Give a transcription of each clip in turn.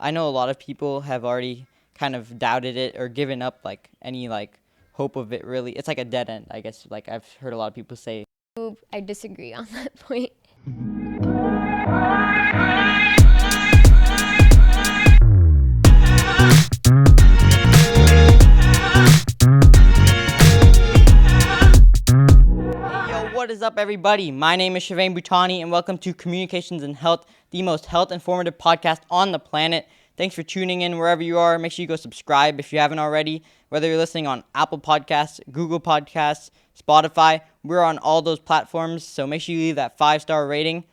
I know a lot of people have already kind of doubted it or given up like any like hope of it really. It's like a dead end, I guess. Like I've heard a lot of people say. I disagree on that point. Hey yo, what is up everybody? My name is Shavain Bhutani and welcome to Communications and Health, the most health informative podcast on the planet. Thanks for tuning in wherever you are. Make sure you go subscribe if you haven't already. Whether you're listening on Apple Podcasts, Google Podcasts, Spotify, we're on all those platforms, so make sure you leave that 5-star rating.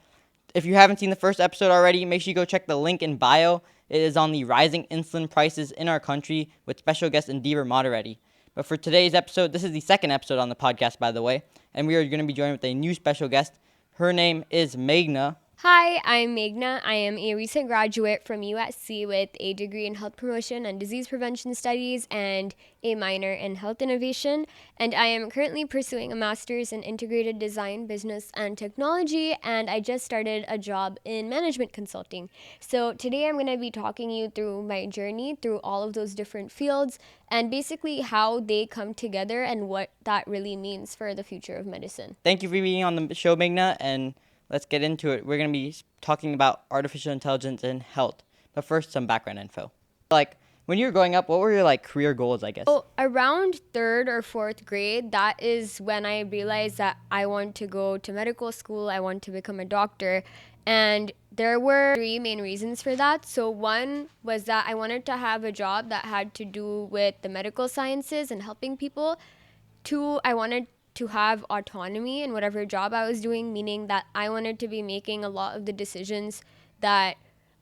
If you haven't seen the first episode already, make sure you go check the link in bio. It is on the rising insulin prices in our country with special guest Indira Moderetti. But for today's episode, this is the second episode on the podcast, by the way, and we are going to be joined with a new special guest. Her name is Meghana. Hi, I'm Meghana. I am a recent graduate from USC with a degree in health promotion and disease prevention studies and a minor in health innovation. And I am currently pursuing a master's in integrated design, business, and technology. And I just started a job in management consulting. So today I'm going to be talking you through my journey through all of those different fields and basically how they come together and what that really means for the future of medicine. Thank you for being on the show, Meghana, and let's get into it. We're going to be talking about artificial intelligence and health. But first, some background info. Like, when you were growing up, what were your, career goals, I guess? So around third or fourth grade, that is when I realized that I want to go to medical school. I want to become a doctor. And there were three main reasons for that. So one was that I wanted to have a job that had to do with the medical sciences and helping people. Two, I wanted to have autonomy in whatever job I was doing, meaning that I wanted to be making a lot of the decisions that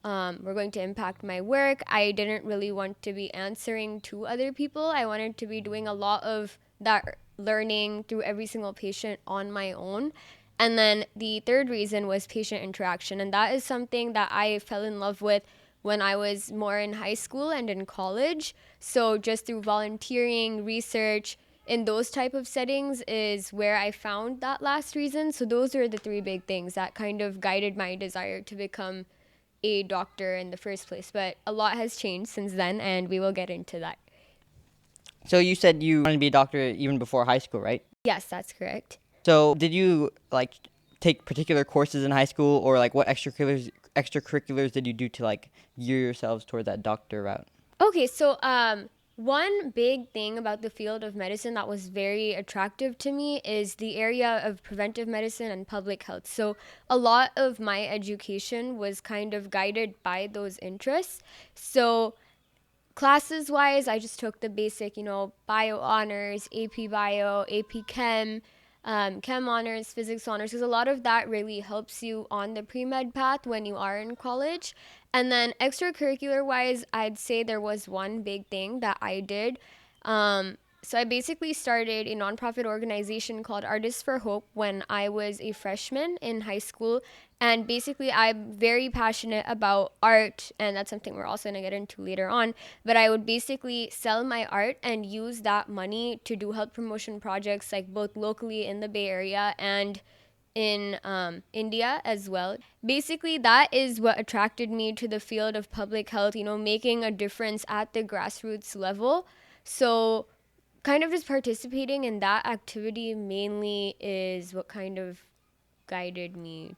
were going to impact my work. I didn't really want to be answering to other people. I wanted to be doing a lot of that learning through every single patient on my own. And then the third reason was patient interaction. And that is something that I fell in love with when I was more in high school and in college. So just through volunteering, research, in those type of settings is where I found that last reason. So those are the three big things that kind of guided my desire to become a doctor in the first place. But a lot has changed since then, and we will get into that. So you said you wanted to be a doctor even before high school, right? Yes, that's correct. So did you, take particular courses in high school, or, what extracurriculars did you do to, gear yourselves toward that doctor route? Okay, so one big thing about the field of medicine that was very attractive to me is the area of preventive medicine and public health. So a lot of my education was kind of guided by those interests. So classes wise, I just took the basic, bio honors, AP bio, AP chem, chem honors, physics honors, because a lot of that really helps you on the pre-med path when you are in college. And then extracurricular wise, I'd say there was one big thing that I did. So I basically started a nonprofit organization called Artists for Hope when I was a freshman in high school. And basically, I'm very passionate about art, and that's something we're also going to get into later on. But I would basically sell my art and use that money to do health promotion projects, like both locally in the Bay Area and in India as well. Basically, that is what attracted me to the field of public health, making a difference at the grassroots level. So kind of just participating in that activity mainly is what kind of guided me.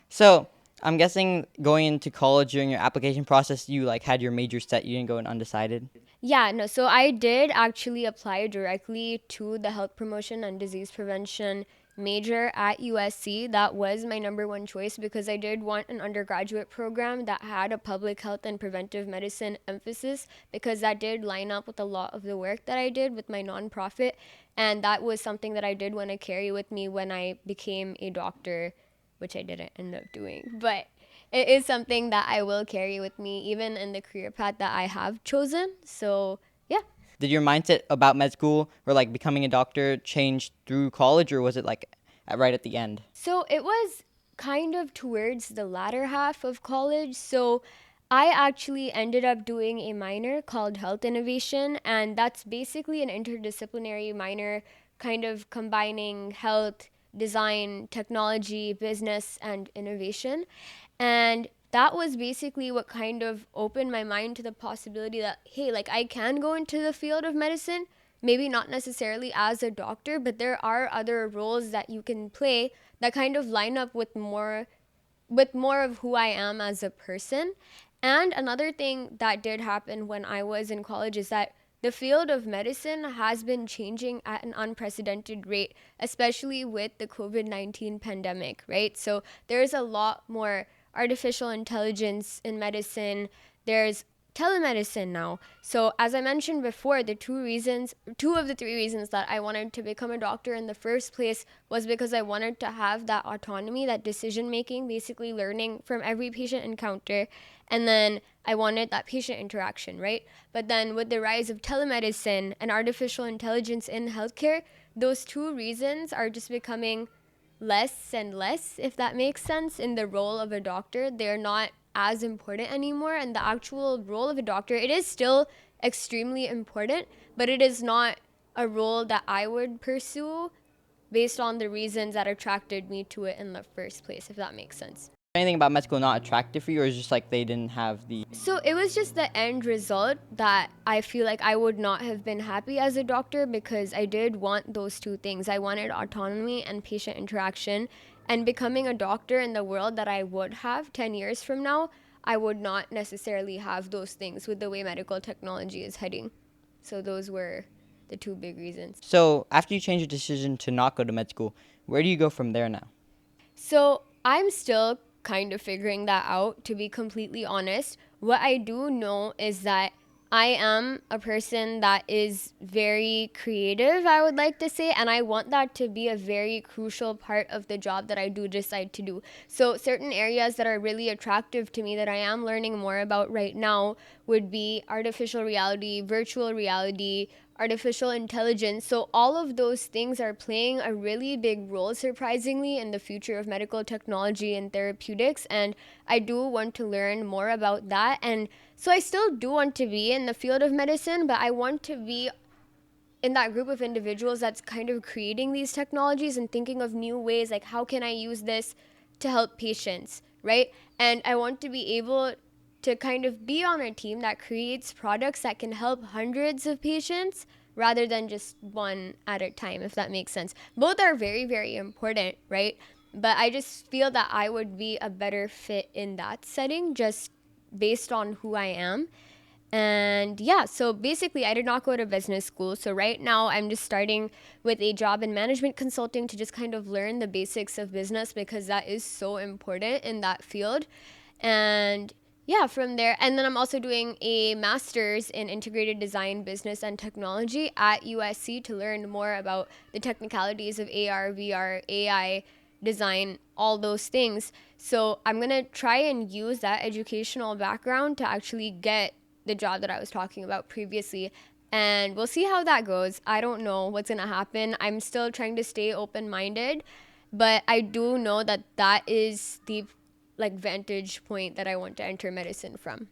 So I'm guessing going into college during your application process, you had your major set. You didn't go in undecided. Yeah, no, so I did actually apply directly to the health promotion and disease prevention major at USC. That was my number one choice because I did want an undergraduate program that had a public health and preventive medicine emphasis, because that did line up with a lot of the work that I did with my nonprofit. And that was something that I did want to carry with me when I became a doctor, which I didn't end up doing. But it is something that I will carry with me even in the career path that I have chosen. So, yeah. Did your mindset about med school or becoming a doctor change through college, or was it right at the end? So it was kind of towards the latter half of college. So I actually ended up doing a minor called health innovation, and that's basically an interdisciplinary minor kind of combining health, design, technology, business, and innovation. And that was basically what kind of opened my mind to the possibility that, hey, like I can go into the field of medicine, maybe not necessarily as a doctor, but there are other roles that you can play that kind of line up with more of who I am as a person. And another thing that did happen when I was in college is that the field of medicine has been changing at an unprecedented rate, especially with the COVID-19 pandemic, right? So there's a lot more artificial intelligence in medicine. There's telemedicine now. So as I mentioned before, two of the three reasons that I wanted to become a doctor in the first place was because I wanted to have that autonomy, that decision making, basically learning from every patient encounter. And then I wanted that patient interaction, right? But then with the rise of telemedicine and artificial intelligence in healthcare, those two reasons are just becoming less and less, if that makes sense, in the role of a doctor. They're not as important anymore. And the actual role of a doctor, it is still extremely important, but it is not a role that I would pursue based on the reasons that attracted me to it in the first place, if that makes sense. Anything about med school not attractive for you, or is it just like they didn't have the? So it was just the end result that I feel like I would not have been happy as a doctor, because I did want those two things. I wanted autonomy and patient interaction. And becoming a doctor in the world that I would have 10 years from now, I would not necessarily have those things with the way medical technology is heading. So those were the two big reasons. So after you change your decision to not go to med school, where do you go from there now? So I'm still kind of figuring that out, to be completely honest. What I do know is that I am a person that is very creative, I would like to say, and I want that to be a very crucial part of the job that I do decide to do. So, certain areas that are really attractive to me that I am learning more about right now would be artificial reality, virtual reality, artificial intelligence. So, all of those things are playing a really big role, surprisingly, in the future of medical technology and therapeutics. And I do want to learn more about that. And so, I still do want to be in the field of medicine, but I want to be in that group of individuals that's kind of creating these technologies and thinking of new ways, like how can I use this to help patients, right? And I want to be able to kind of be on a team that creates products that can help hundreds of patients rather than just one at a time, if that makes sense. Both are very, very important, right? But I just feel that I would be a better fit in that setting, just based on who I am. And yeah, so basically, I did not go to business school. So right now, I'm just starting with a job in management consulting to just kind of learn the basics of business, because that is so important in that field. And yeah, from there. And then I'm also doing a master's in integrated design, business, and technology at USC to learn more about the technicalities of AR, VR, AI, design, all those things. So I'm going to try and use that educational background to actually get the job that I was talking about previously. And we'll see how that goes. I don't know what's going to happen. I'm still trying to stay open minded, but I do know that that is the like vantage point that I want to enter medicine from.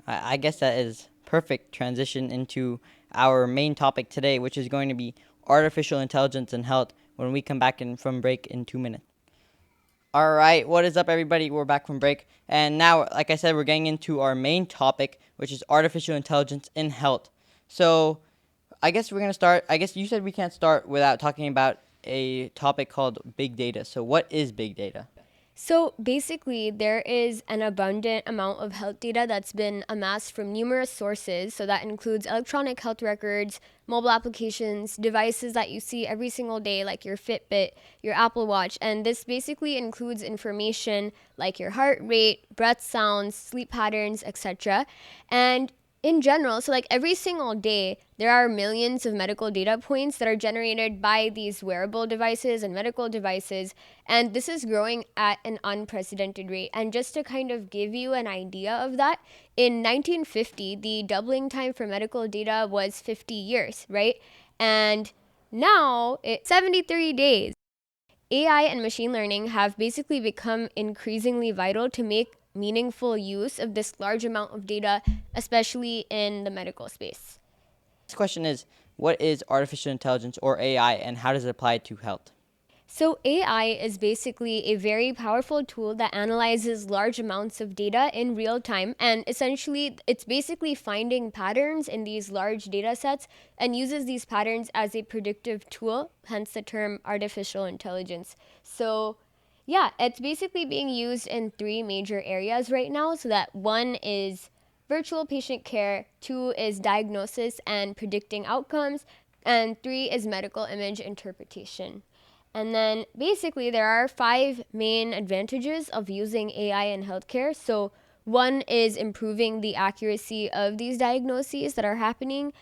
I guess that is perfect transition into our main topic today, which is going to be artificial intelligence and health when we come back in from break in 2 minutes. All right, what is up, everybody? We're back from break. And now, like I said, we're getting into our main topic, which is artificial intelligence in health. So I guess we're going to start. I guess you said we can't start without talking about a topic called big data. So what is big data? So basically, there is an abundant amount of health data that's been amassed from numerous sources. So that includes electronic health records, mobile applications, devices that you see every single day, like your Fitbit, your Apple Watch. And this basically includes information like your heart rate, breath sounds, sleep patterns, etc. And in general, so like every single day, there are millions of medical data points that are generated by these wearable devices and medical devices, and this is growing at an unprecedented rate. And just to kind of give you an idea of that, in 1950, the doubling time for medical data was 50 years, right? And now it's 73 days. AI and machine learning have basically become increasingly vital to make meaningful use of this large amount of data, especially in the medical space. This question is, what is artificial intelligence or AI, and how does it apply to health? So, AI is basically a very powerful tool that analyzes large amounts of data in real time. And essentially, it's basically finding patterns in these large data sets and uses these patterns as a predictive tool, hence the term artificial intelligence. So, yeah, it's basically being used in three major areas right now. So, that one is virtual patient care, two is diagnosis and predicting outcomes, and three is medical image interpretation. And then basically, there are five main advantages of using AI in healthcare. So, one is improving the accuracy of these diagnoses that are happening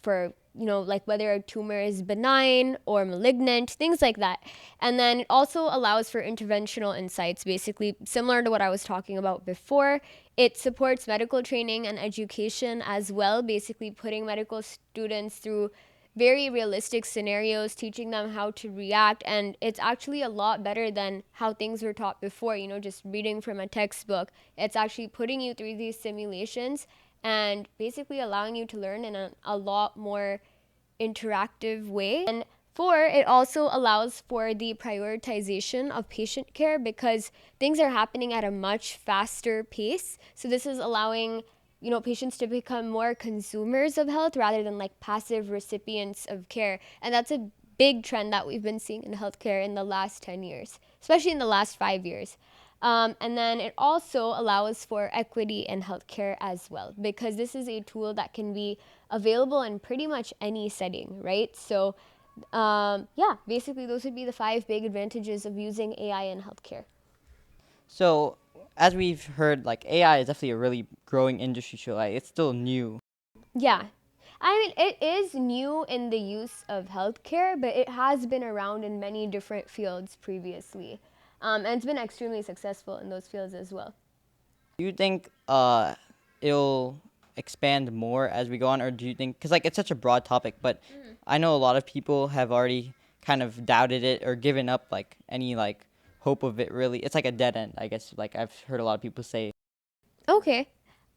for, like whether a tumor is benign or malignant, things like that. And then it also allows for interventional insights, basically similar to what I was talking about before. It supports medical training and education as well, basically putting medical students through very realistic scenarios, teaching them how to react. And it's actually a lot better than how things were taught before, just reading from a textbook. It's actually putting you through these simulations and basically allowing you to learn in a lot more interactive way. And four, it also allows for the prioritization of patient care because things are happening at a much faster pace. So this is allowing patients to become more consumers of health rather than like passive recipients of care. And that's a big trend that we've been seeing in healthcare in the last 10 years, especially in the last 5 years. And then it also allows for equity in healthcare as well, because this is a tool that can be available in pretty much any setting, right? So, yeah, basically, those would be the five big advantages of using AI in healthcare. So, as we've heard, like AI is definitely a really growing industry. So, like, it's still new. Yeah. I mean, it is new in the use of healthcare, but it has been around in many different fields previously. And it's been extremely successful in those fields as well. Do you think it'll expand more as we go on, or do you think because like it's such a broad topic, but I know a lot of people have already kind of doubted it or given up like any like hope of it really. It's like a dead end, I guess. Like I've heard a lot of people say. Okay.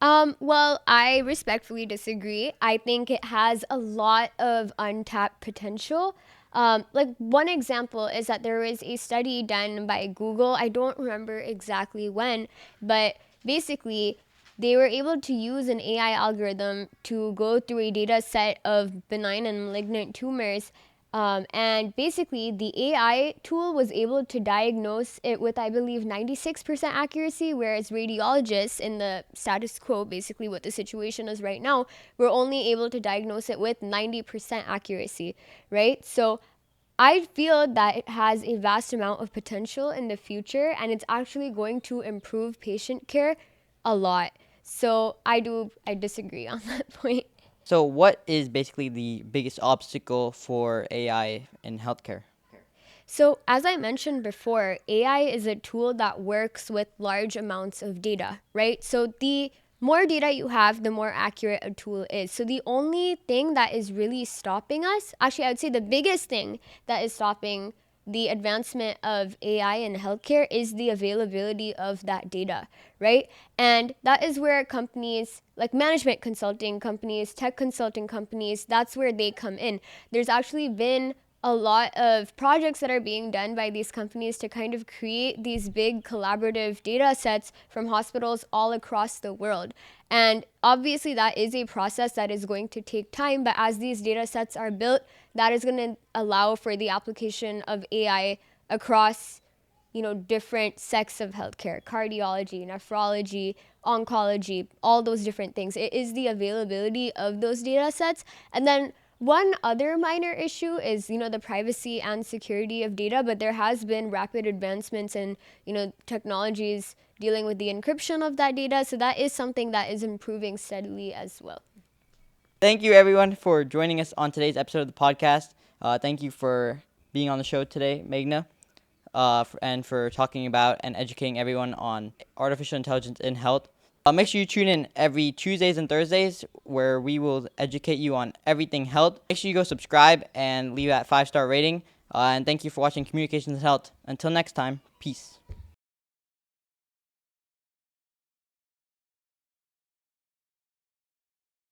Well, I respectfully disagree. I think it has a lot of untapped potential. Like one example is that there was a study done by Google. I don't remember exactly when, but basically they were able to use an AI algorithm to go through a data set of benign and malignant tumors, and basically, the AI tool was able to diagnose it with, I believe, 96% accuracy, whereas radiologists in the status quo, basically what the situation is right now, were only able to diagnose it with 90% accuracy, right? So I feel that it has a vast amount of potential in the future, and it's actually going to improve patient care a lot. So I disagree on that point. So, what is basically the biggest obstacle for AI in healthcare? So, as I mentioned before, AI is a tool that works with large amounts of data, right? So, the more data you have, the more accurate a tool is. So, the only thing that is really stopping us, actually, I would say the biggest thing that is stopping the advancement of AI in healthcare is the availability of that data, right? And that is where companies like management consulting companies, tech consulting companies, that's where they come in. There's actually been a lot of projects that are being done by these companies to kind of create these big collaborative data sets from hospitals all across the world. And obviously, that is a process that is going to take time, but as these data sets are built, that is going to allow for the application of AI across different sects of healthcare, cardiology, nephrology, oncology, all those different things. It is the availability of those data sets. And then one other minor issue is, the privacy and security of data, but there has been rapid advancements in, technologies dealing with the encryption of that data. So that is something that is improving steadily as well. Thank you, everyone, for joining us on today's episode of the podcast. Thank you for being on the show today, Meghna, and for talking about and educating everyone on artificial intelligence in health. Make sure you tune in every Tuesdays and Thursdays where we will educate you on everything health. Make sure you go subscribe and leave that 5-star rating. And thank you for watching Communications and Health. Until next time, peace.